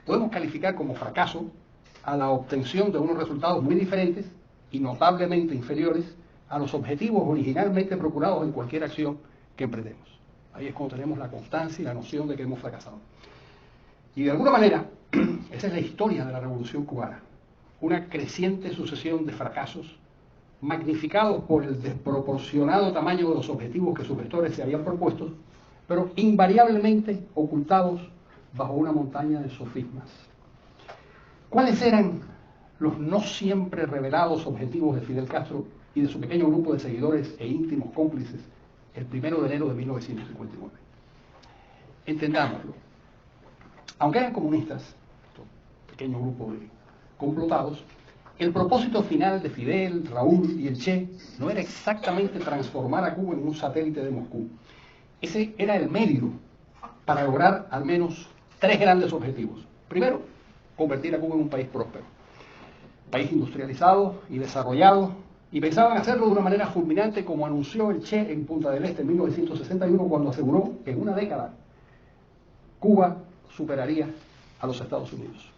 podemos calificar como fracaso a la obtención de unos resultados muy diferentes y notablemente inferiores a los objetivos originalmente procurados en cualquier acción que emprendemos. Ahí es cuando tenemos la constancia y la noción de que hemos fracasado. Y de alguna manera, esa es la historia de la Revolución Cubana, una creciente sucesión de fracasos magnificados por el desproporcionado tamaño de los objetivos que sus gestores se habían propuesto, pero invariablemente ocultados bajo una montaña de sofismas. ¿Cuáles eran los no siempre revelados objetivos de Fidel Castro y de su pequeño grupo de seguidores e íntimos cómplices el 1 de enero de 1959? Entendámoslo. Aunque eran comunistas, pequeño grupo de complotados, el propósito final de Fidel, Raúl y el Che no era exactamente transformar a Cuba en un satélite de Moscú. Ese era el medio para lograr al menos tres grandes objetivos. Primero, convertir a Cuba en un país próspero, país industrializado y desarrollado, y pensaban hacerlo de una manera fulminante, como anunció el Che en Punta del Este en 1961, cuando aseguró que en una década Cuba superaría a los Estados Unidos.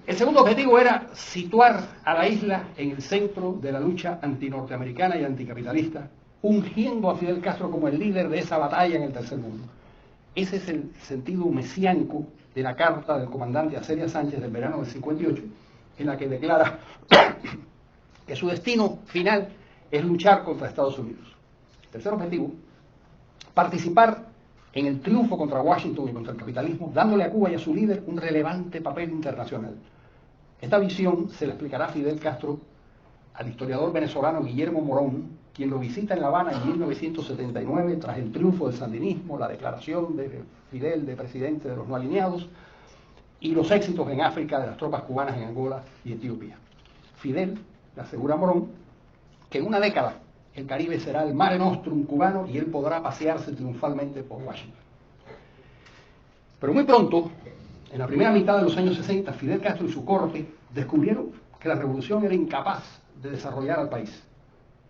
El segundo objetivo era situar a la isla en el centro de la lucha antinorteamericana y anticapitalista, ungiendo a Fidel Castro como el líder de esa batalla en el tercer mundo. Ese es el sentido mesiánico de la carta del comandante Acelia Sánchez del verano del 58, en la que declara que su destino final es luchar contra Estados Unidos. Tercer objetivo, participar en el triunfo contra Washington y contra el capitalismo, dándole a Cuba y a su líder un relevante papel internacional. Esta visión se la explicará Fidel Castro al historiador venezolano Guillermo Morón, quien lo visita en La Habana en 1979 tras el triunfo del sandinismo, la declaración de Fidel de presidente de los no alineados y los éxitos en África de las tropas cubanas en Angola y Etiopía. Fidel le asegura a Morón que en una década el Caribe será el Mare Nostrum cubano y él podrá pasearse triunfalmente por Washington. Pero muy pronto, en la primera mitad de los años 60, Fidel Castro y su corte descubrieron que la revolución era incapaz de desarrollar al país.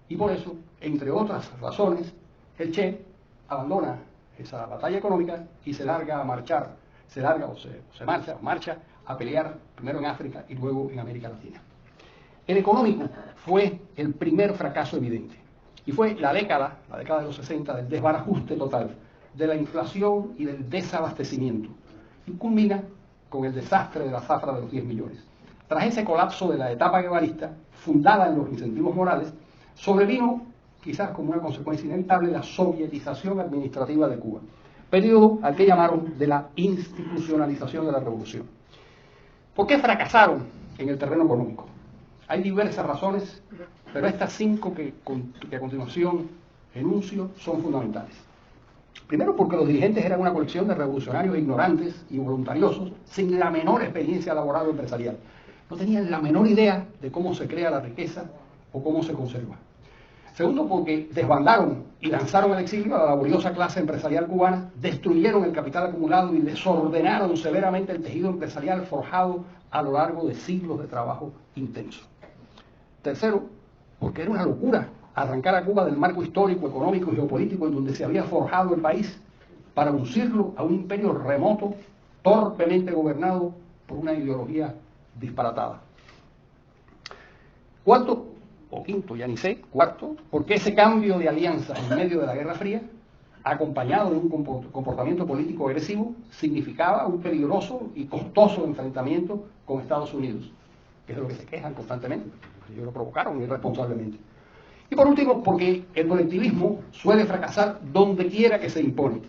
Y por eso, entre otras razones, el Che abandona esa batalla económica y se larga a marchar, marcha a pelear primero en África y luego en América Latina. El económico fue el primer fracaso evidente. Y fue la década de los 60, del desbarajuste total, de la inflación y del desabastecimiento. Y culmina con el desastre de la zafra de los 10 millones. Tras ese colapso de la etapa guevarista, fundada en los incentivos morales, sobrevino, quizás como una consecuencia inevitable, la sovietización administrativa de Cuba, periodo al que llamaron de la institucionalización de la revolución. ¿Por qué fracasaron en el terreno económico? Hay diversas razones, pero estas 5 que a continuación enuncio son fundamentales. Primero, porque los dirigentes eran una colección de revolucionarios ignorantes y voluntariosos, sin la menor experiencia laboral o empresarial. No tenían la menor idea de cómo se crea la riqueza o cómo se conserva. Segundo, porque desbandaron y lanzaron al exilio a la laboriosa clase empresarial cubana, destruyeron el capital acumulado y desordenaron severamente el tejido empresarial forjado a lo largo de siglos de trabajo intenso. Tercero, porque era una locura arrancar a Cuba del marco histórico, económico y geopolítico en donde se había forjado el país para uncirlo a un imperio remoto, torpemente gobernado por una ideología disparatada. Cuarto, o quinto, ya ni sé, cuarto, porque ese cambio de alianzas en medio de la Guerra Fría, acompañado de un comportamiento político agresivo, significaba un peligroso y costoso enfrentamiento con Estados Unidos, que es de lo que se quejan constantemente. Ellos lo provocaron irresponsablemente. Y por último, porque el colectivismo suele fracasar donde quiera que se impone,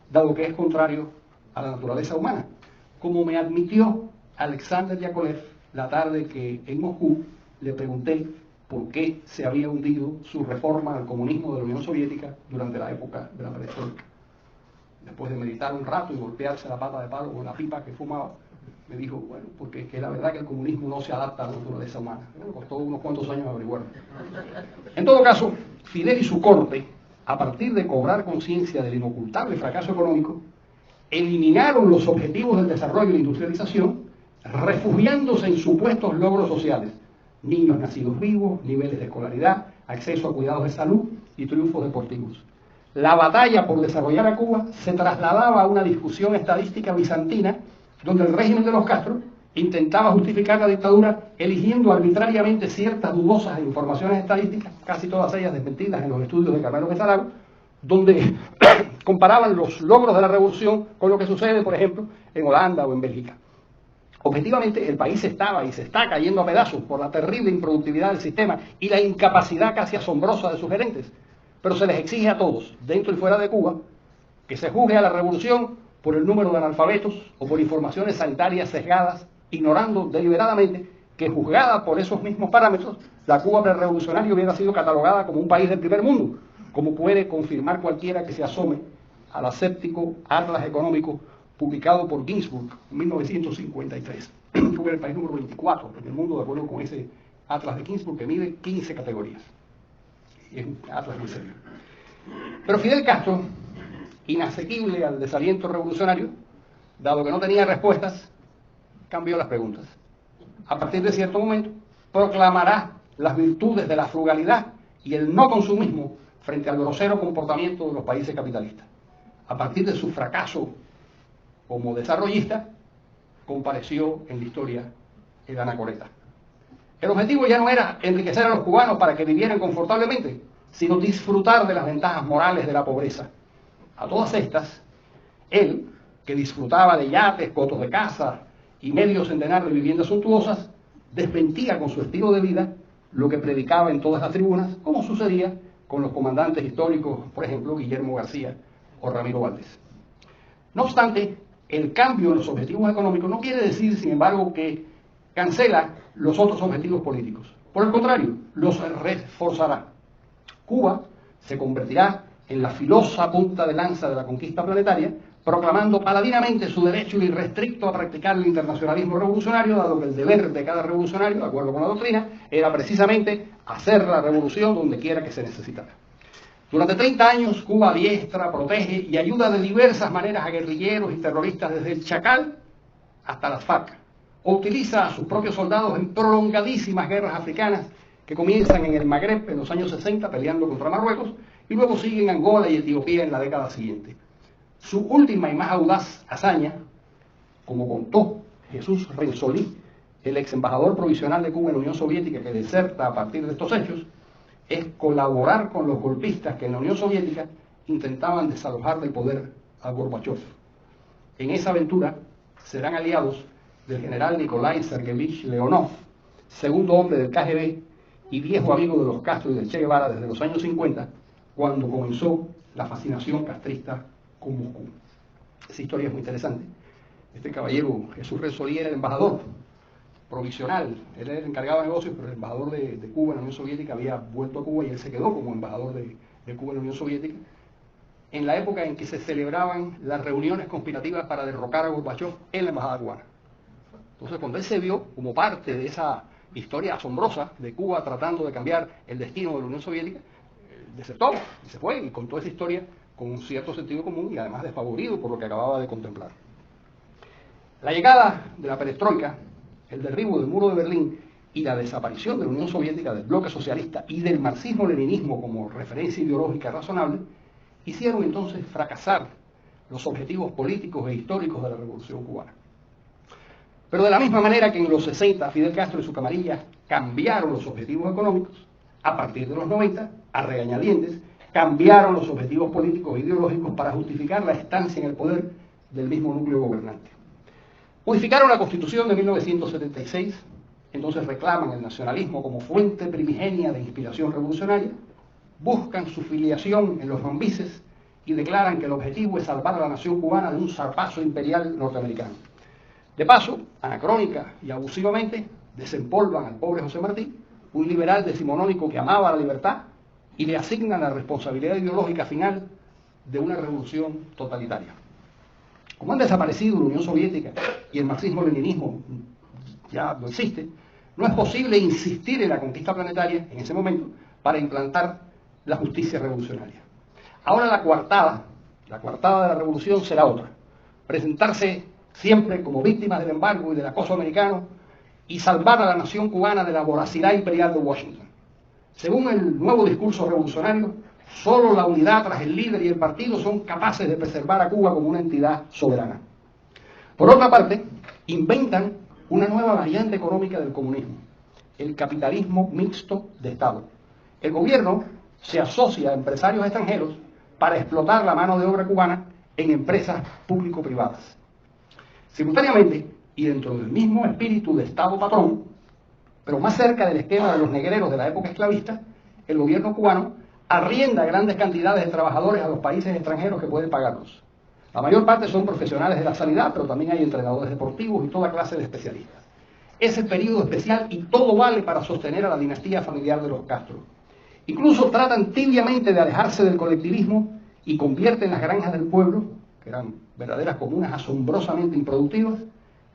dado que es contrario a la naturaleza humana, como me admitió Alexander Yakolev la tarde que en Moscú le pregunté por qué se había hundido su reforma al comunismo de la Unión Soviética durante la época de la perestroika. Después de meditar un rato y golpearse la pata de palo con la pipa que fumaba, me dijo, bueno, porque es que la verdad que el comunismo no se adapta a la naturaleza humana. Me costó unos cuantos años averiguarlo. En todo caso, Fidel y su corte, a partir de cobrar conciencia del inocultable fracaso económico, eliminaron los objetivos del desarrollo y la industrialización, refugiándose en supuestos logros sociales: niños nacidos vivos, niveles de escolaridad, acceso a cuidados de salud y triunfos deportivos. La batalla por desarrollar a Cuba se trasladaba a una discusión estadística bizantina donde el régimen de los Castro intentaba justificar la dictadura eligiendo arbitrariamente ciertas dudosas informaciones estadísticas, casi todas ellas desmentidas en los estudios de Carmelo Mesalago, donde comparaban los logros de la revolución con lo que sucede, por ejemplo, en Holanda o en Bélgica. Objetivamente, el país estaba y se está cayendo a pedazos por la terrible improductividad del sistema y la incapacidad casi asombrosa de sus gerentes. Pero se les exige a todos, dentro y fuera de Cuba, que se juzgue a la revolución por el número de analfabetos o por informaciones sanitarias sesgadas, ignorando deliberadamente que, juzgada por esos mismos parámetros, la Cuba prerevolucionaria hubiera sido catalogada como un país del primer mundo, como puede confirmar cualquiera que se asome al aséptico Atlas Económico publicado por Ginsburg en 1953. Fue el país número 24 en el mundo, de acuerdo con ese Atlas de Ginsburg, que mide 15 categorías. Y es un atlas muy serio. Pero Fidel Castro, inasequible al desaliento revolucionario, dado que no tenía respuestas, cambió las preguntas. A partir de cierto momento, proclamará las virtudes de la frugalidad y el no consumismo frente al grosero comportamiento de los países capitalistas. A partir de su fracaso como desarrollista, compareció en la historia el anacoreta. El objetivo ya no era enriquecer a los cubanos para que vivieran confortablemente, sino disfrutar de las ventajas morales de la pobreza. A todas estas, él, que disfrutaba de yates, cotos de casa y medio centenar de viviendas suntuosas, desmentía con su estilo de vida lo que predicaba en todas las tribunas, como sucedía con los comandantes históricos, por ejemplo, Guillermo García o Ramiro Valdés. No obstante, el cambio en los objetivos económicos no quiere decir, sin embargo, que cancela los otros objetivos políticos. Por el contrario, los reforzará. Cuba se convertirá en la filosa punta de lanza de la conquista planetaria, proclamando paladinamente su derecho irrestricto a practicar el internacionalismo revolucionario, dado que el deber de cada revolucionario, de acuerdo con la doctrina, era precisamente hacer la revolución donde quiera que se necesitara. Durante 30 años, Cuba adiestra, protege y ayuda de diversas maneras a guerrilleros y terroristas desde el Chacal hasta las FARC, o utiliza a sus propios soldados en prolongadísimas guerras africanas que comienzan en el Magreb en los años 60 peleando contra Marruecos y luego siguen Angola y Etiopía en la década siguiente. Su última y más audaz hazaña, como contó Jesús Renzolí, el ex embajador provisional de Cuba en la Unión Soviética que deserta a partir de estos hechos, es colaborar con los golpistas que en la Unión Soviética intentaban desalojar del poder a Gorbachev. En esa aventura serán aliados del general Nikolai Sergeyevich Leonov, segundo hombre del KGB y viejo amigo de los Castro y del Che Guevara desde los años 50, cuando comenzó la fascinación castrista con Moscú. Esa historia es muy interesante. Este caballero, Jesús Renzolí, era el embajador provisional. Él era el encargado de negocios, pero el embajador de Cuba en la Unión Soviética había vuelto a Cuba y él se quedó como embajador de Cuba en la Unión Soviética en la época en que se celebraban las reuniones conspirativas para derrocar a Gorbachev en la embajada cubana. Entonces, cuando él se vio como parte de esa historia asombrosa de Cuba tratando de cambiar el destino de la Unión Soviética, desertó y se fue y contó esa historia con un cierto sentido común y además desfavorido por lo que acababa de contemplar. La llegada de la perestroika, el derribo del muro de Berlín y la desaparición de la Unión Soviética, del bloque socialista y del marxismo-leninismo como referencia ideológica razonable, hicieron entonces fracasar los objetivos políticos e históricos de la Revolución Cubana. Pero de la misma manera que en los 60 Fidel Castro y su camarilla cambiaron los objetivos económicos, a partir de los 90, a regañadientes, cambiaron los objetivos políticos e ideológicos para justificar la estancia en el poder del mismo núcleo gobernante. Modificaron la Constitución de 1976, entonces reclaman el nacionalismo como fuente primigenia de inspiración revolucionaria, buscan su filiación en los mambises y declaran que el objetivo es salvar a la nación cubana de un zarpazo imperial norteamericano. De paso, anacrónica y abusivamente, desempolvan al pobre José Martí, un liberal decimonónico que amaba la libertad, y le asignan la responsabilidad ideológica final de una revolución totalitaria. Como han desaparecido la Unión Soviética y el marxismo-leninismo ya no existe, no es posible insistir en la conquista planetaria en ese momento para implantar la justicia revolucionaria. Ahora la coartada de la revolución será otra: presentarse siempre como víctimas del embargo y del acoso americano y salvar a la nación cubana de la voracidad imperial de Washington. Según el nuevo discurso revolucionario, solo la unidad tras el líder y el partido son capaces de preservar a Cuba como una entidad soberana. Por otra parte, inventan una nueva variante económica del comunismo, el capitalismo mixto de Estado. El gobierno se asocia a empresarios extranjeros para explotar la mano de obra cubana en empresas público-privadas. Simultáneamente, y dentro del mismo espíritu de Estado patrón, pero más cerca del esquema de los negreros de la época esclavista, el gobierno cubano arrienda grandes cantidades de trabajadores a los países extranjeros que pueden pagarlos. La mayor parte son profesionales de la sanidad, pero también hay entrenadores deportivos y toda clase de especialistas. Es el periodo especial y todo vale para sostener a la dinastía familiar de los Castro. Incluso tratan tibiamente de alejarse del colectivismo y convierten las granjas del pueblo, que eran verdaderas comunas asombrosamente improductivas,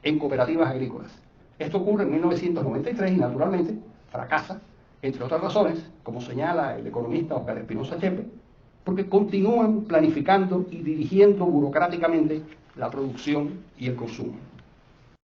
en cooperativas agrícolas. Esto ocurre en 1993 y naturalmente fracasa, entre otras razones, como señala el economista Óscar Espinosa Chepe, porque continúan planificando y dirigiendo burocráticamente la producción y el consumo.